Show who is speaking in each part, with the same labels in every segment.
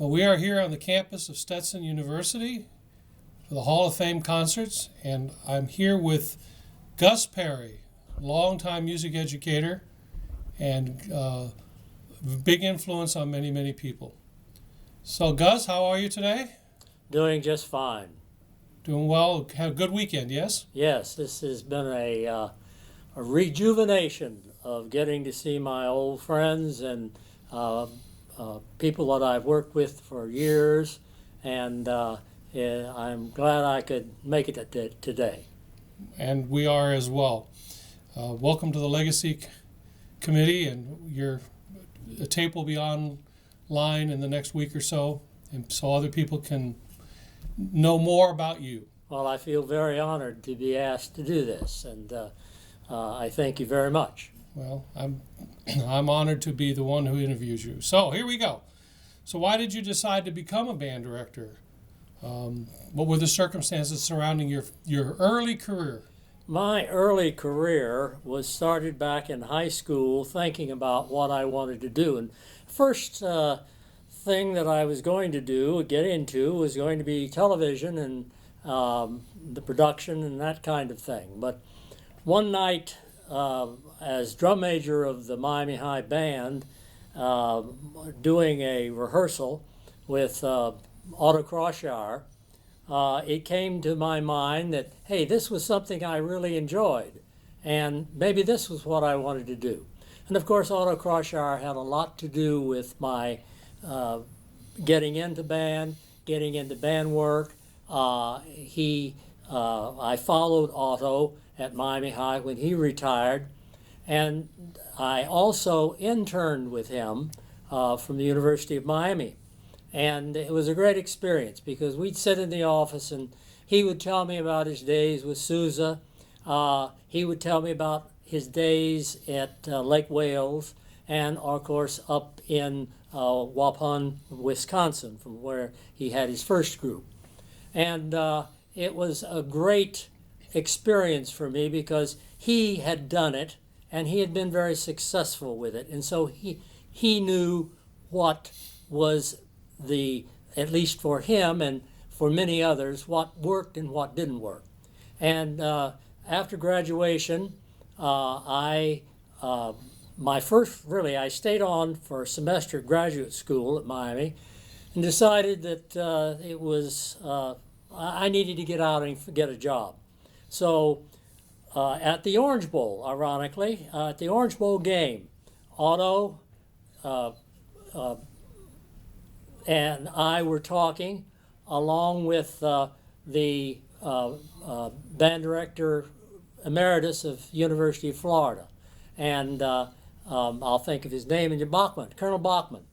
Speaker 1: Well, we are here on the campus of Stetson University for the Hall of Fame concerts, and I'm here with Gus Perry, longtime music educator and big influence on many, many people. So, Gus, how are you today?
Speaker 2: Doing just fine.
Speaker 1: Doing well. Had a good weekend, yes?
Speaker 2: Yes, this has been a rejuvenation of getting to see my old friends and people that I've worked with for years, and I'm glad I could make it today.
Speaker 1: And we are as well. Welcome to the Legacy Committee, and your tape will be online in the next week or so, and so other people can know more about you.
Speaker 2: Well, I feel very honored to be asked to do this, and I thank you very much.
Speaker 1: Well, I'm honored to be the one who interviews you. So here we go. So why did you decide to become a band director? What were the circumstances surrounding your early career?
Speaker 2: My early career was started back in high school, thinking about what I wanted to do. And first thing that I was going to get into, was going to be television and the production and that kind of thing. But one night, as drum major of the Miami High Band, doing a rehearsal with Otto Kroschauer, it came to my mind that, hey, this was something I really enjoyed, and maybe this was what I wanted to do. And of course, Otto Kroschauer had a lot to do with my getting into band work. I followed Otto at Miami High when he retired, and I also interned with him from the University of Miami. And it was a great experience because we'd sit in the office and he would tell me about his days with Sousa. He would tell me about his days at Lake Wales and, of course, up in Waupun, Wisconsin, from where he had his first group. And it was a great experience for me because he had done it and he had been very successful with it. And so he knew what was at least for him and for many others, what worked and what didn't work. And after graduation, I stayed on for a semester at graduate school at Miami and decided that I needed to get out and get a job. So at the Orange Bowl, ironically, at the Orange Bowl game, Otto and I were talking along with the band director emeritus of University of Florida. And I'll think of his name, Colonel Bachman.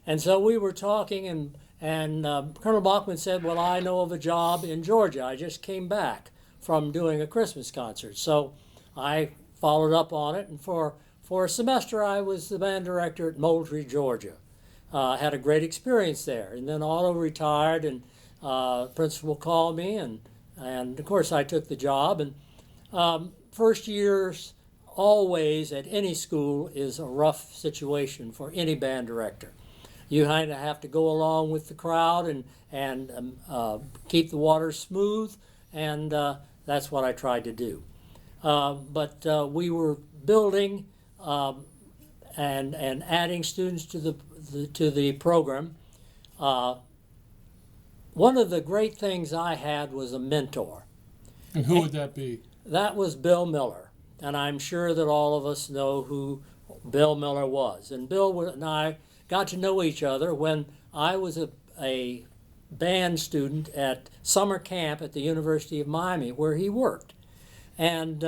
Speaker 2: And so we were talking, and Colonel Bachman said, well, I know of a job in Georgia. I just came back from doing a Christmas concert. So I followed up on it, and for a semester I was the band director at Moultrie, Georgia. Had a great experience there. And then Otto retired, and principal called me, and of course I took the job. And first years always at any school is a rough situation for any band director. You kind of have to go along with the crowd and keep the water smooth, and that's what I tried to do. But we were building and adding students to the program. One of the great things I had was a mentor.
Speaker 1: And who would that be?
Speaker 2: That was Bill Miller, and I'm sure that all of us know who Bill Miller was. And Bill and I got to know each other when I was a band student at summer camp at the University of Miami, where he worked. And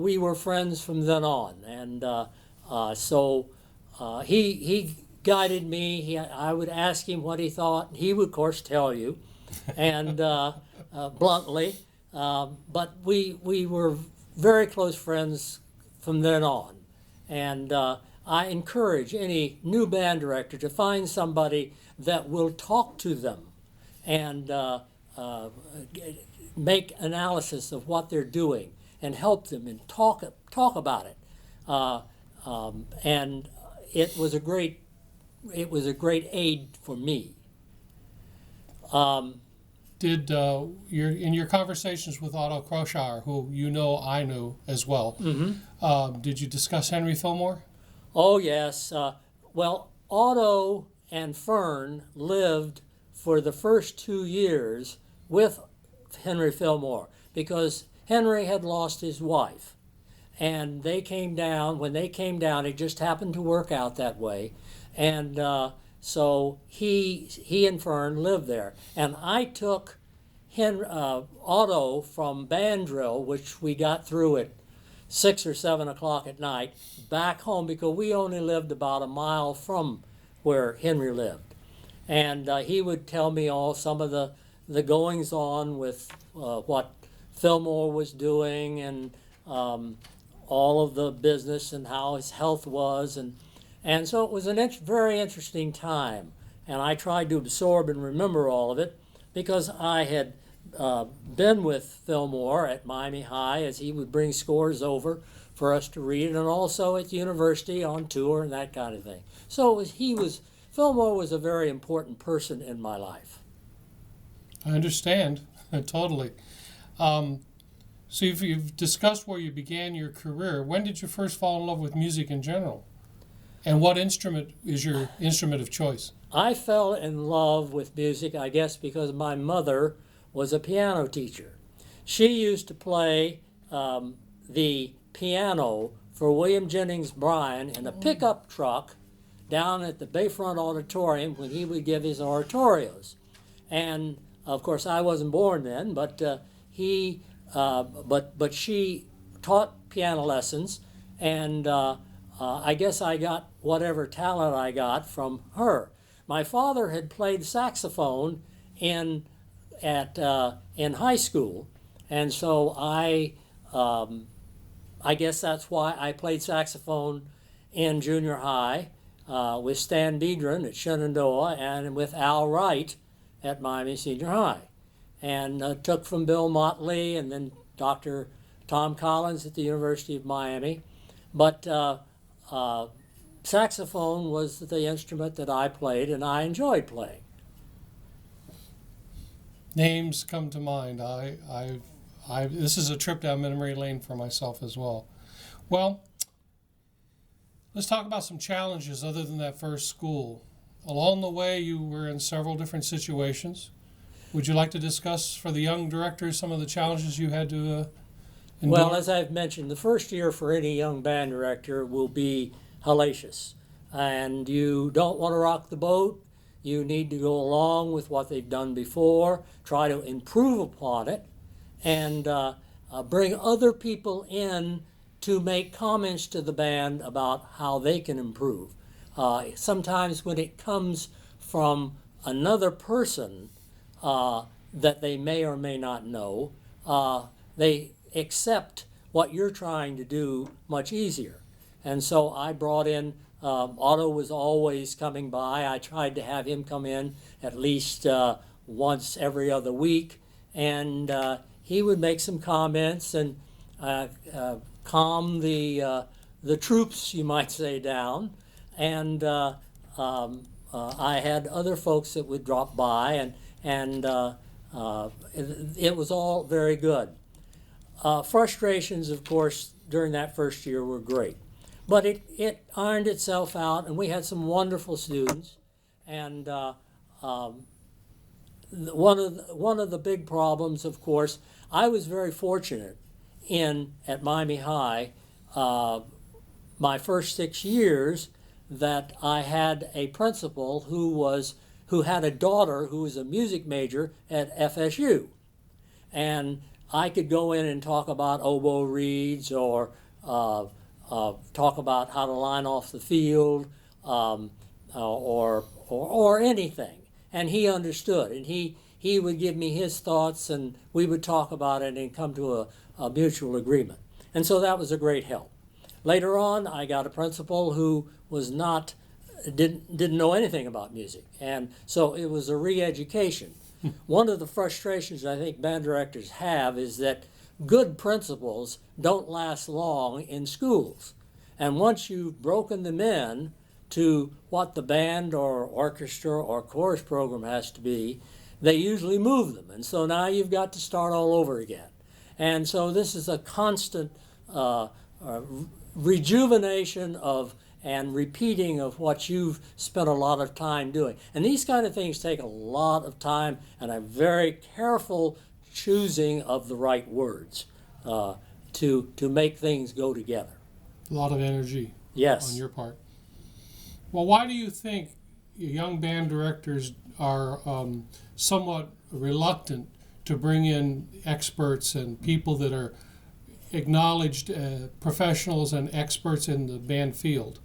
Speaker 2: we were friends from then on. And so he guided me. I would ask him what he thought. He would, of course, tell you, and bluntly. But we were very close friends from then on. And I encourage any new band director to find somebody that will talk to them and make analysis of what they're doing and help them and talk about it. And it was a great it was a great aid for me.
Speaker 1: Did in your conversations with Otto Kroschauer, who I knew as well, did you discuss Henry Fillmore?
Speaker 2: Oh, yes. Well, Otto and Fern lived for the first 2 years with Henry Fillmore because Henry had lost his wife. And they came down. When they came down, it just happened to work out that way. And so he and Fern lived there. And I took Otto from band drill, which we got through at 6 or 7 o'clock at night, back home because we only lived about a mile from where Henry lived. And he would tell me some of the goings on with what Fillmore was doing and all of the business and how his health was. And so it was a very interesting time. And I tried to absorb and remember all of it because I had been with Fillmore at Miami High as he would bring scores over for us to read, and also at the university on tour and that kind of thing. So Fillmore was a very important person in my life.
Speaker 1: I understand, totally. So you've discussed where you began your career. When did you first fall in love with music in general? And what instrument is your instrument of choice?
Speaker 2: I fell in love with music, I guess, because my mother was a piano teacher. She used to play the piano for William Jennings Bryan in a pickup truck down at the Bayfront Auditorium when he would give his oratorios. And of course, I wasn't born then, but but she taught piano lessons, and I guess I got whatever talent I got from her. My father had played saxophone in high school, and so I guess that's why I played saxophone in junior high with Stan Biedron at Shenandoah and with Al Wright at Miami Senior High, and took from Bill Motley and then Dr. Tom Collins at the University of Miami. But saxophone was the instrument that I played and I enjoyed playing.
Speaker 1: Names come to mind. This is a trip down memory lane for myself as well. Well, let's talk about some challenges other than that first school. Along the way, you were in several different situations. Would you like to discuss for the young directors some of the challenges you had to endure?
Speaker 2: Well, as I've mentioned, the first year for any young band director will be hellacious. And you don't want to rock the boat. You need to go along with what they've done before, try to improve upon it, and bring other people in to make comments to the band about how they can improve. Sometimes when it comes from another person that they may or may not know, they accept what you're trying to do much easier. And so I brought in, Otto was always coming by. I tried to have him come in at least once every other week, and he would make some comments and calm the troops, you might say, down. And I had other folks that would drop by, and it was all very good. Frustrations, of course, during that first year were great. But it ironed itself out, and we had some wonderful students. And one of the big problems, of course, I was very fortunate at Miami High, my first 6 years, that I had a principal who had a daughter who was a music major at FSU. And I could go in and talk about oboe reeds or talk about how to line off the field or anything. And he understood, and he would give me his thoughts, and we would talk about it and come to a mutual agreement. And so that was a great help. Later on, I got a principal who didn't know anything about music, and so it was a re-education. One of the frustrations I think band directors have is that good principals don't last long in schools, and once you've broken them in, to what the band or orchestra or chorus program has to be, they usually move them. And so now you've got to start all over again. And so this is a constant rejuvenation of and repeating of what you've spent a lot of time doing. And these kind of things take a lot of time and a very careful choosing of the right words to make things go together.
Speaker 1: A lot of energy.
Speaker 2: Yes.
Speaker 1: On your part. Well, why do you think young band directors are somewhat reluctant to bring in experts and people that are acknowledged professionals and experts in the band field?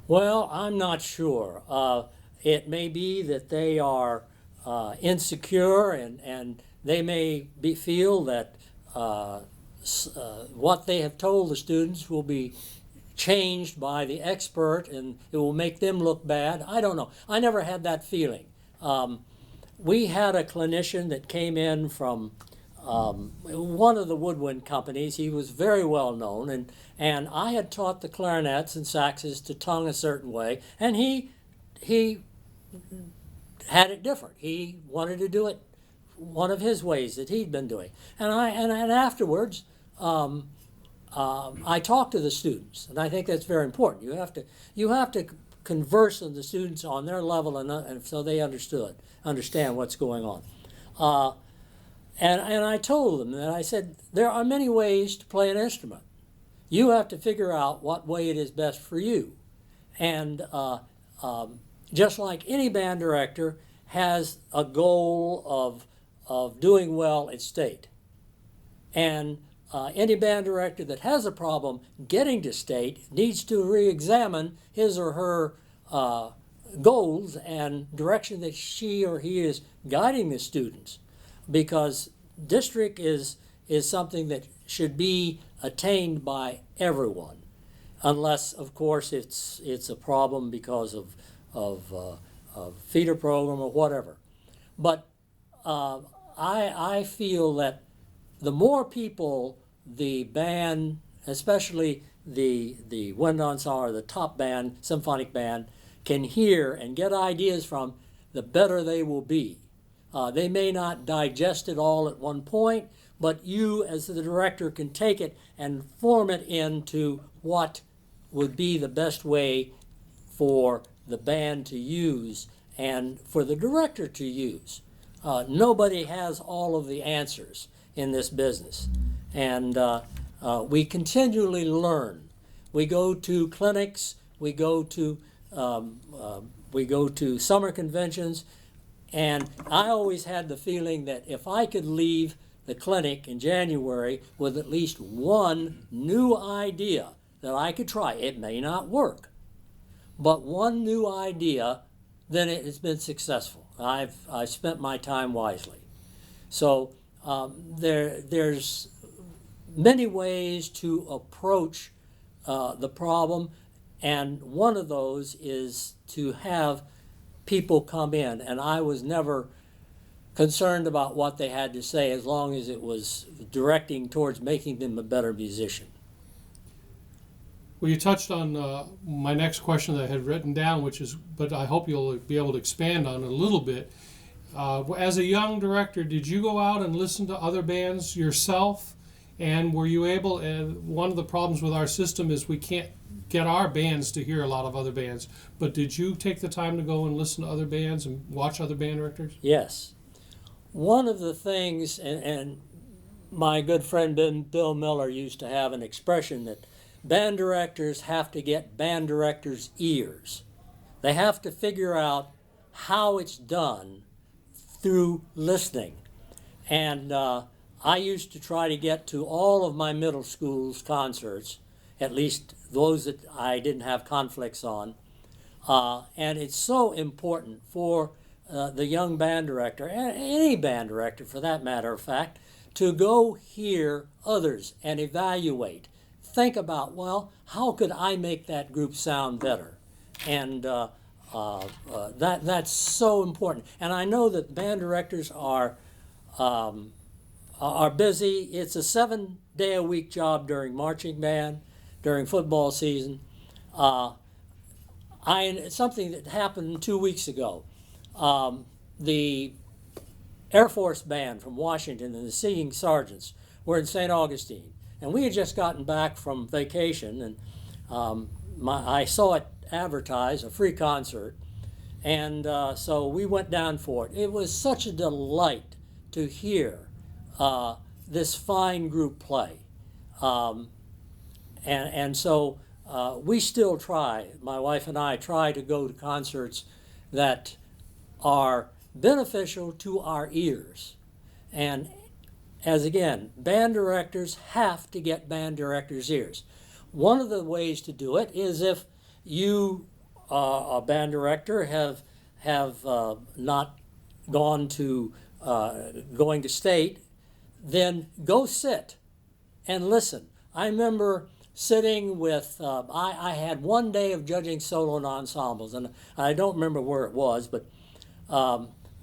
Speaker 2: Well, I'm not sure. It may be that they are insecure and they may feel that what they have told the students will be changed by the expert and it will make them look bad. I don't know. I never had that feeling. We had a clinician that came in from one of the woodwind companies. He was very well known, and I had taught the clarinets and saxes to tongue a certain way, and he had it different. He wanted to do it one of his ways that he'd been doing. And afterwards, I talked to the students, and I think that's very important. You have to converse with the students on their level, and so they understand what's going on. And I told them that I said, there are many ways to play an instrument. You have to figure out what way it is best for you. And just like any band director has a goal of doing well at state. And any band director that has a problem getting to state needs to re-examine his or her goals and direction that she or he is guiding the students, because district is something that should be attained by everyone, unless of course it's a problem because of feeder program or whatever. But I feel that the more people the band, especially the wind ensemble or the top band, symphonic band, can hear and get ideas from, the better they will be. They may not digest it all at one point, but you as the director can take it and form it into what would be the best way for the band to use and for the director to use. Nobody has all of the answers in this business, and we continually learn. We go to clinics, we go to summer conventions, and I always had the feeling that if I could leave the clinic in January with at least one new idea that I could try, it may not work, but one new idea, then it has been successful. I've spent my time wisely. So there's many ways to approach the problem, and one of those is to have people come in, and I was never concerned about what they had to say as long as it was directing towards making them a better musician.
Speaker 1: Well, you touched on my next question that I had written down, but I hope you'll be able to expand on it a little bit. As a young director, did you go out and listen to other bands yourself? And were you able, one of the problems with our system is we can't get our bands to hear a lot of other bands, but did you take the time to go and listen to other bands and watch other band directors?
Speaker 2: Yes. One of the things, and my good friend Bill Miller used to have an expression that band directors have to get band directors' ears. They have to figure out how it's done through listening. And I used to try to get to all of my middle school's concerts, at least those that I didn't have conflicts on. And it's so important for the young band director, and any band director for that matter of fact, to go hear others and evaluate. Think about, well, how could I make that group sound better? And that's so important. And I know that band directors are busy. It's a 7-day-a-week job during marching band, during football season. something that happened 2 weeks ago. The Air Force Band from Washington and the singing sergeants were in St. Augustine, and we had just gotten back from vacation, and I saw it advertised, a free concert, and so we went down for it. It was such a delight to hear this fine group play, and so we still try. My wife and I try to go to concerts that are beneficial to our ears. And as again, band directors have to get band directors' ears. One of the ways to do it is if you, a band director, have not gone to going to state, then go sit and listen. I remember sitting with, I had one day of judging solo and ensembles, and I don't remember where it was, but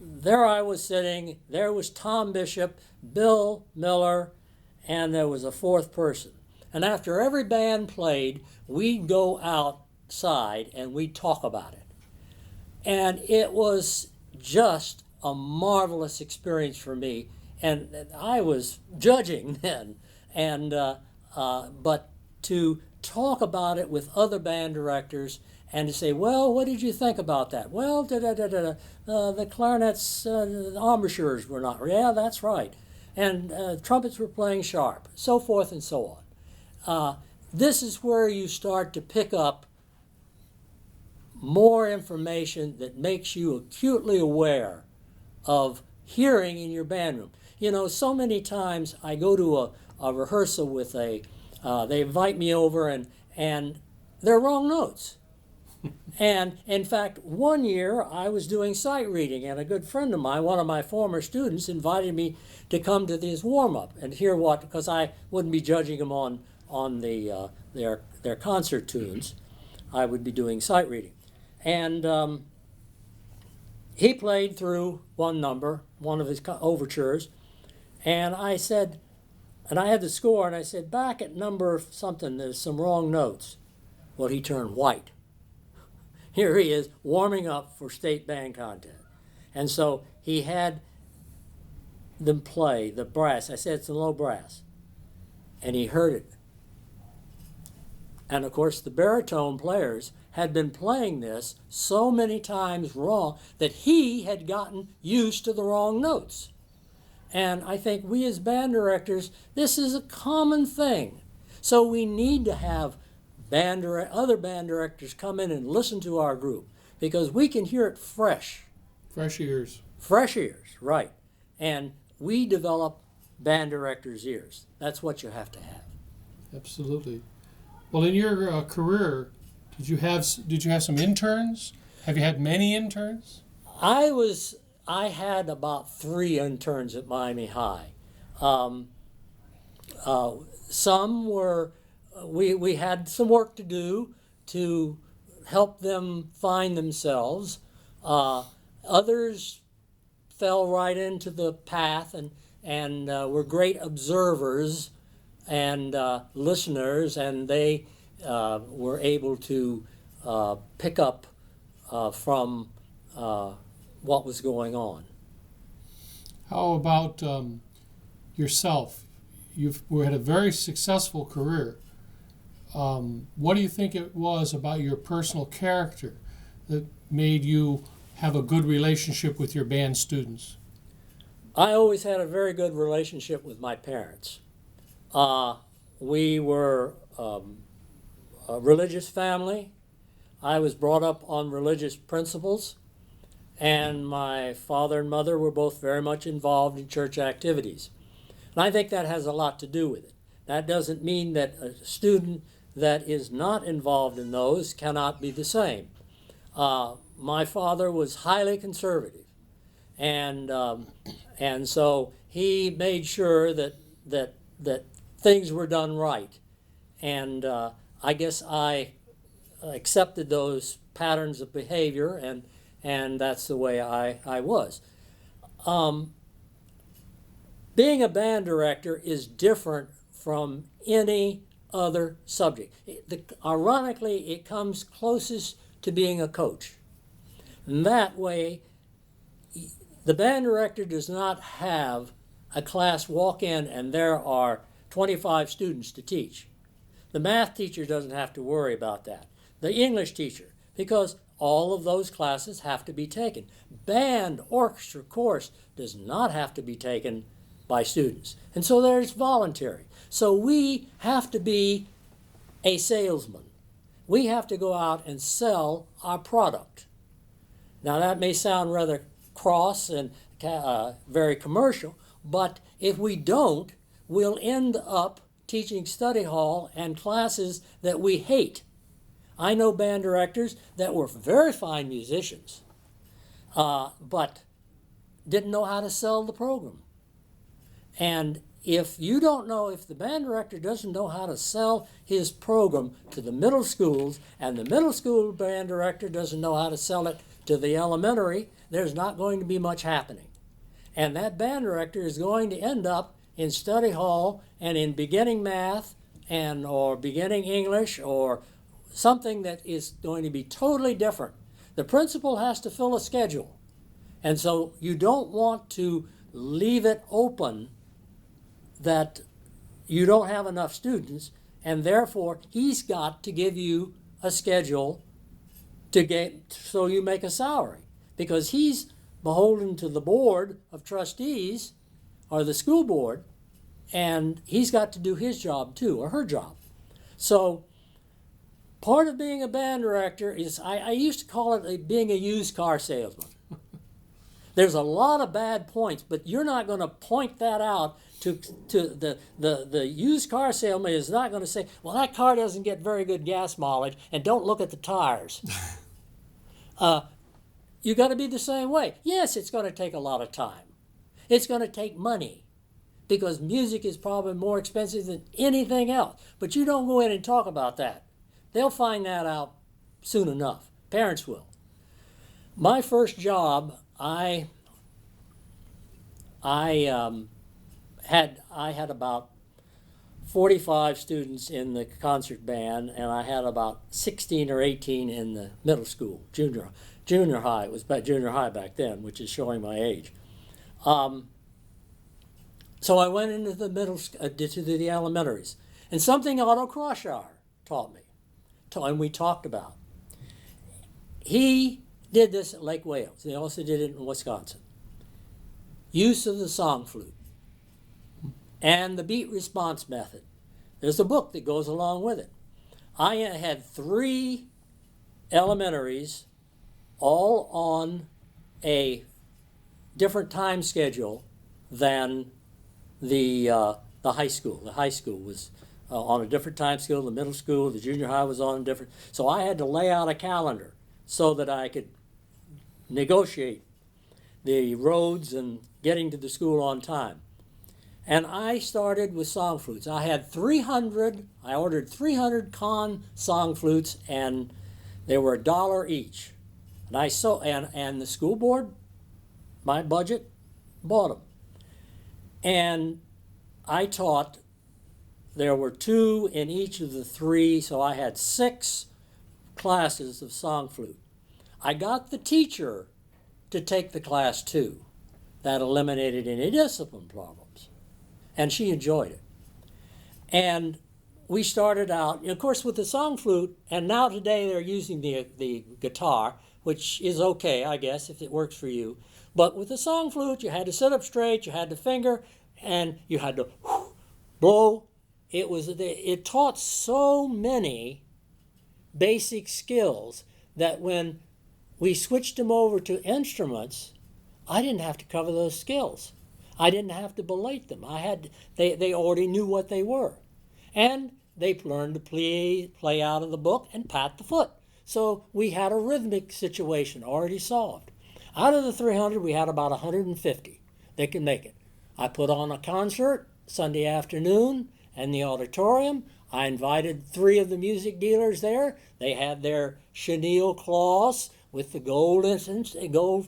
Speaker 2: there I was sitting, there was Tom Bishop, Bill Miller, and there was a fourth person. And after every band played, we'd go outside and we'd talk about it. And it was just a marvelous experience for me. And I was judging then, and but to talk about it with other band directors and to say, well, what did you think about that? Well, the clarinets, the embouchures were not. Yeah, that's right. And trumpets were playing sharp, so forth and so on. This is where you start to pick up more information that makes you acutely aware of hearing in your band room. You know, so many times I go to a rehearsal with they invite me over and they're wrong notes. And in fact, one year I was doing sight reading, and a good friend of mine, one of my former students, invited me to come to this warm-up and hear what, because I wouldn't be judging them on their concert tunes. I would be doing sight reading. And he played through one number, one of his overtures, and I said, and I had the score, and I said, back at number something, there's some wrong notes. Well, he turned white. Here he is warming up for state band contest. And so he had them play the brass. I said, it's a low brass. And he heard it. And of course, the baritone players had been playing this so many times wrong that he had gotten used to the wrong notes. And I think we as band directors, this is a common thing. So we need to have other band directors come in and listen to our group, because we can hear it fresh.
Speaker 1: Fresh ears.
Speaker 2: Fresh ears, right. And we develop band directors' ears. That's what you have to have.
Speaker 1: Absolutely. Well, in your career, did you have some interns? Have you had many interns?
Speaker 2: I had about 3 interns at Miami High. Some were, we had some work to do to help them find themselves. Others fell right into the path and were great observers and listeners, and they were able to pick up from what was going on.
Speaker 1: How about yourself? You've had a very successful career. What do you think it was about your personal character that made you have a good relationship with your band students?
Speaker 2: I always had a very good relationship with my parents. We were a religious family. I was brought up on religious principles, and my father and mother were both very much involved in church activities. And I think that has a lot to do with it. That doesn't mean that a student that is not involved in those cannot be the same. My father was highly conservative, and so he made sure that things were done right. And I guess I accepted those patterns of behavior, and that's the way I was. Being a band director is different from any other subject. Ironically, it comes closest to being a coach. And that way, the band director does not have a class walk in and there are 25 students to teach. The math teacher doesn't have to worry about that. The English teacher, because all of those classes have to be taken. Band, orchestra, chorus does not have to be taken by students. And so there's voluntary. So we have to be a salesman. We have to go out and sell our product. Now that may sound rather cross and very commercial, but if we don't, we'll end up teaching study hall and classes that we hate. I know band directors that were very fine musicians, but didn't know how to sell the program. And if the band director doesn't know how to sell his program to the middle schools, and the middle school band director doesn't know how to sell it to the elementary, there's not going to be much happening. And that band director is going to end up in study hall and in beginning math or beginning English or something that is going to be totally different. The principal has to fill a schedule. And so you don't want to leave it open that you don't have enough students, and therefore he's got to give you a schedule so you make a salary, because he's beholden to the board of trustees or the school board, and he's got to do his job too, or her job. So part of being a band director is, I used to call it being a used car salesman. There's a lot of bad points, but you're not going to point that out to the used car salesman is not going to say, well, that car doesn't get very good gas mileage, and don't look at the tires. You got to be the same way. Yes, it's going to take a lot of time. It's going to take money, because music is probably more expensive than anything else. But you don't go in and talk about that. They'll find that out soon enough. Parents will. My first job, I had about 45 students in the concert band, and I had about 16 or 18 in the middle school, junior high. It was junior high back then, which is showing my age. So I went into the to the elementaries, and something Otto Kroschauer taught me, and we talked about. He did this at Lake Wales. They also did it in Wisconsin. Use of the song flute and the beat response method. There's a book that goes along with it. I had 3 elementaries all on a different time schedule than the high school. The high school was on a different time schedule. The middle school, the junior high was on a different. So I had to lay out a calendar so that I could negotiate the roads and getting to the school on time. And I started with song flutes. I ordered 300 con song flutes, and they were $1 each. And the school board, my budget, bought them. And I taught, there were 2 in each of the 3, so I had 6 classes of song flute. I got the teacher to take the class too. That eliminated any discipline problems. And she enjoyed it. And we started out, of course, with the song flute, and now today they're using the guitar, which is okay, I guess, if it works for you. But with the song flute, you had to sit up straight, you had to finger, and you had to blow. It taught so many basic skills that when we switched them over to instruments, I didn't have to cover those skills. I didn't have to belate them. They already knew what they were. And they learned to play out of the book and pat the foot. So we had a rhythmic situation already solved. Out of the 300, we had about 150 that could make it. I put on a concert Sunday afternoon in the auditorium. I invited 3 of the music dealers there. They had their chenille cloths with the gold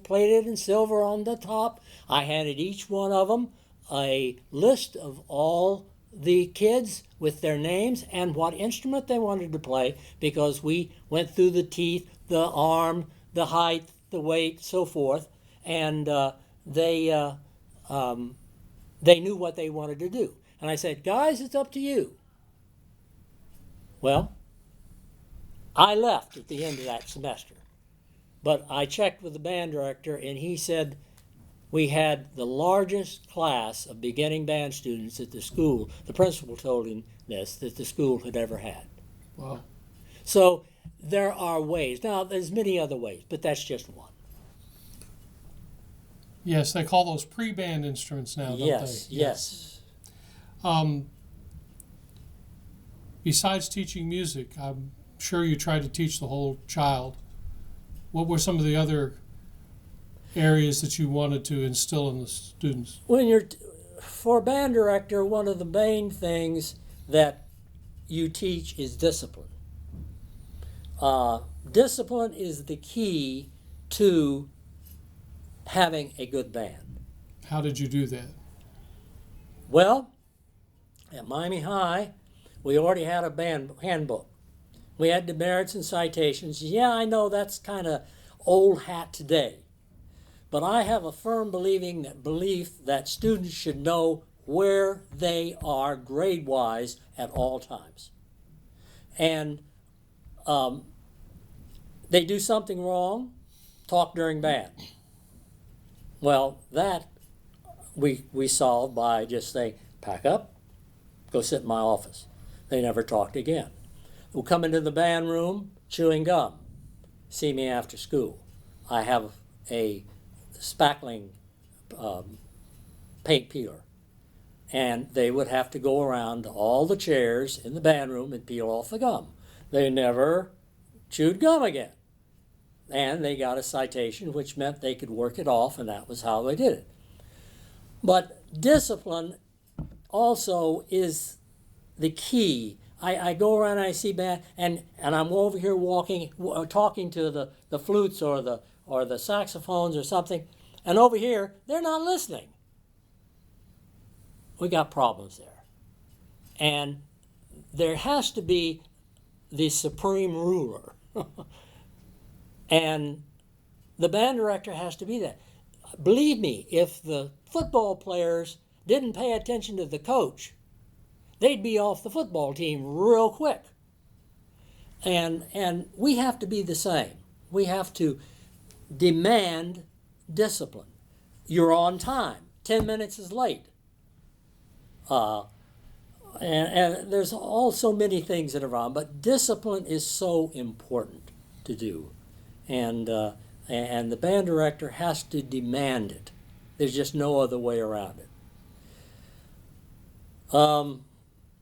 Speaker 2: plated and silver on the top. I handed each one of them a list of all the kids with their names and what instrument they wanted to play, because we went through the teeth, the arm, the height, the weight, so forth, and they knew what they wanted to do. And I said, guys, it's up to you. Well, I left at the end of that semester, but I checked with the band director, and he said we had the largest class of beginning band students at the school. The principal told him this, that the school had ever had.
Speaker 1: Wow.
Speaker 2: So there are ways. Now, there's many other ways, but that's just one.
Speaker 1: Yes, they call those pre-band instruments now, don't
Speaker 2: Yes,
Speaker 1: they?
Speaker 2: yes.
Speaker 1: Besides teaching music, I'm sure you tried to teach the whole child. What were some of the other areas that you wanted to instill in the students?
Speaker 2: When you're for a band director, one of the main things that you teach is discipline. Discipline is the key to having a good band.
Speaker 1: How did you do that?
Speaker 2: Well, at Miami High, we already had a band handbook. We had demerits and citations. Yeah, I know that's kind of old hat today. But I have a firm belief that students should know where they are grade-wise at all times. And they do something wrong, talk during band. Well, that we solved by just saying, pack up, go sit in my office. They never talked again. We'll come into the band room chewing gum. See me after school. I have a spackling paint peeler. And they would have to go around to all the chairs in the band room and peel off the gum. They never chewed gum again. And they got a citation, which meant they could work it off, and that was how they did it. But discipline also is the key. I go around and I see band, and I'm over here talking to the flutes or the saxophones or something, and over here, they're not listening. We got problems there. And there has to be the supreme ruler. And the band director has to be that. Believe me, if the football players didn't pay attention to the coach, they'd be off the football team real quick. And we have to be the same. We have to demand discipline. You're on time. 10 minutes is late. And there's also many things that are wrong, but discipline is so important to do. And the band director has to demand it. There's just no other way around it.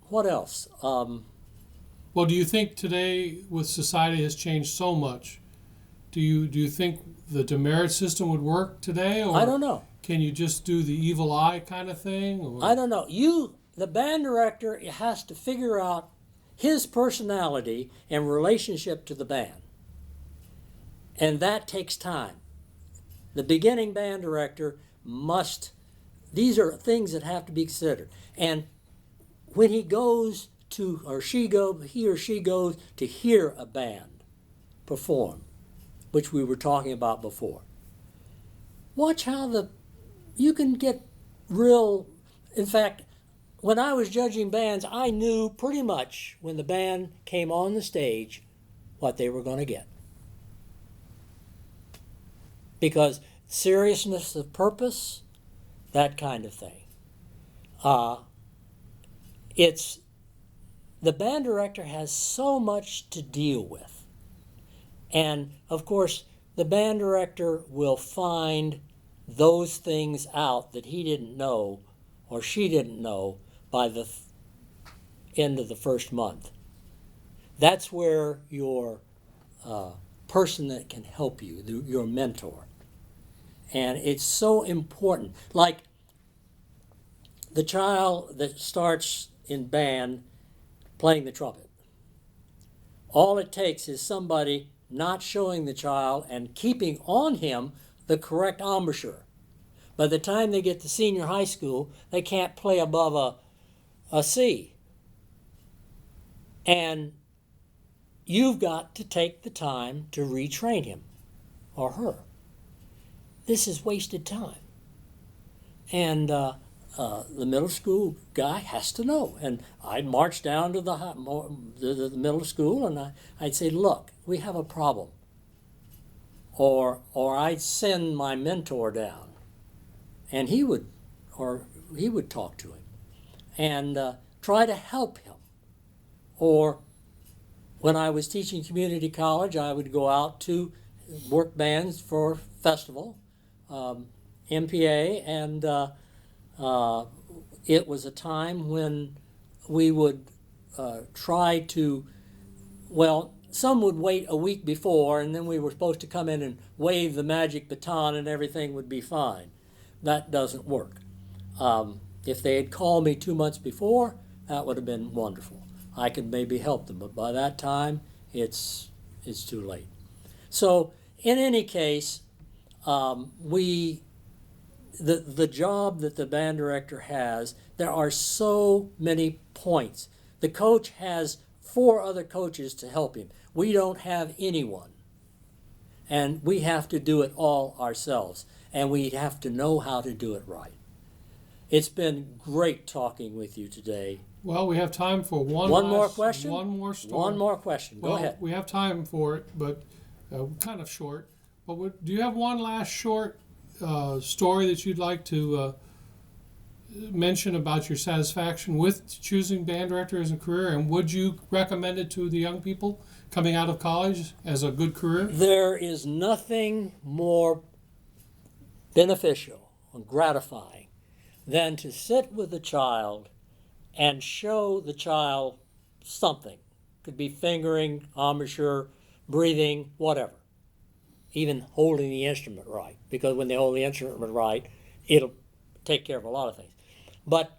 Speaker 2: What else?
Speaker 1: Well, do you think today, with society has changed so much, do you think the demerit system would work today? Or
Speaker 2: I don't know.
Speaker 1: Can you just do the evil eye kind of thing? Or?
Speaker 2: I don't know. The band director, has to figure out his personality and relationship to the band. And that takes time. The beginning band director these are things that have to be considered. And when he goes to, he or she goes to hear a band perform, which we were talking about before, watch how you can get real. In fact, when I was judging bands, I knew pretty much when the band came on the stage what they were going to get. Because seriousness of purpose, that kind of thing. The band director has so much to deal with. And of course, the band director will find those things out that he didn't know or she didn't know by the end of the first month. That's where your person that can help you, your mentor. And it's so important. Like the child that starts in band playing the trumpet. All it takes is somebody not showing the child and keeping on him the correct embouchure. By the time they get to senior high school, they can't play above a C. And you've got to take the time to retrain him or her. This is wasted time. And the middle school guy has to know. And I'd march down to the middle school and I'd say, look, we have a problem. Or I'd send my mentor down and he would talk to him and try to help him. Or when I was teaching community college, I would go out to work bands for festival, MPA, and it was a time when we would try to, well, some would wait a week before, and then we were supposed to come in and wave the magic baton and everything would be fine. That doesn't work. If they had called me 2 months before, that would have been wonderful. I could maybe help them, but by that time, it's too late. So, in any case, the job that the band director has, there are so many points. The coach has 4 other coaches to help him. We don't have anyone. And we have to do it all ourselves. And we have to know how to do it right. It's been great talking with you today.
Speaker 1: Well, we have time for one
Speaker 2: more question?
Speaker 1: One more story.
Speaker 2: One more question. Go ahead.
Speaker 1: We have time for it, but kind of short. But do you have one last short story that you'd like to mention about your satisfaction with choosing band director as a career, and would you recommend it to the young people coming out of college as a good career?
Speaker 2: There is nothing more beneficial and gratifying than to sit with a child and show the child something. Could be fingering, embouchure, breathing, whatever. Even holding the instrument right, because when they hold the instrument right, it'll take care of a lot of things. But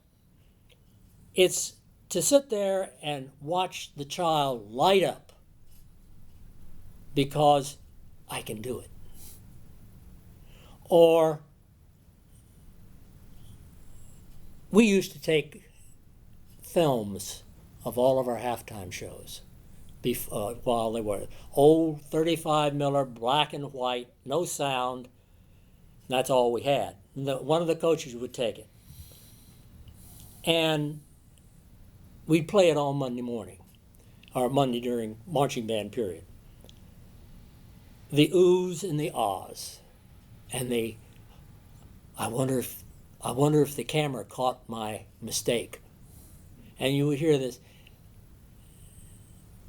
Speaker 2: it's to sit there and watch the child light up because I can do it. Or we used to take films of all of our halftime shows while they were old 35 Miller, black and white, no sound. That's all we had. One of the coaches would take it. And we'd play it all Monday morning, or Monday during marching band period. The oohs and the ahs. And I wonder if the camera caught my mistake. And you would hear this.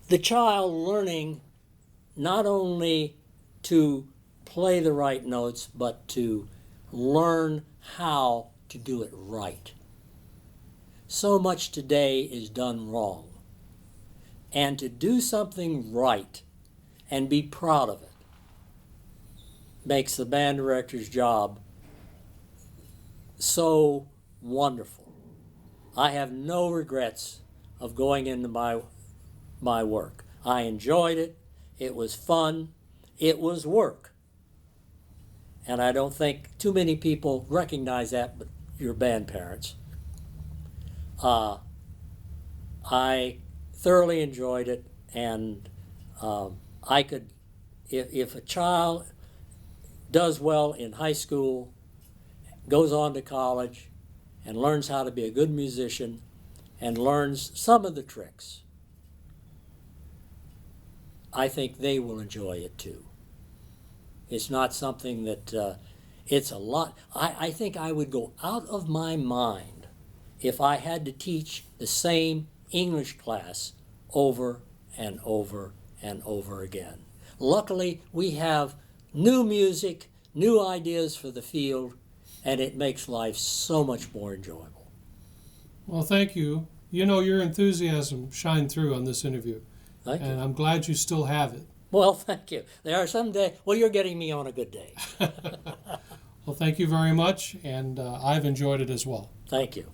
Speaker 2: The child learning not only to play the right notes, but to learn how to do it right. So much today is done wrong. And to do something right and be proud of it makes the band director's job so wonderful. I have no regrets of going into my work. I enjoyed it. It was fun. It was work. And I don't think too many people recognize that, but your band parents. I thoroughly enjoyed it, and I could, if a child does well in high school, goes on to college, and learns how to be a good musician, and learns some of the tricks, I think they will enjoy it too. It's not something that, it's a lot. I think I would go out of my mind if I had to teach the same English class over and over and over again. Luckily, we have new music, new ideas for the field, and it makes life so much more enjoyable.
Speaker 1: Well, thank you. You know, your enthusiasm shined through on this interview.
Speaker 2: Thank you.
Speaker 1: And I'm glad you still have it.
Speaker 2: Well, thank you. There are some days, well, you're getting me on a good day.
Speaker 1: Well, thank you very much, and I've enjoyed it as well.
Speaker 2: Thank you.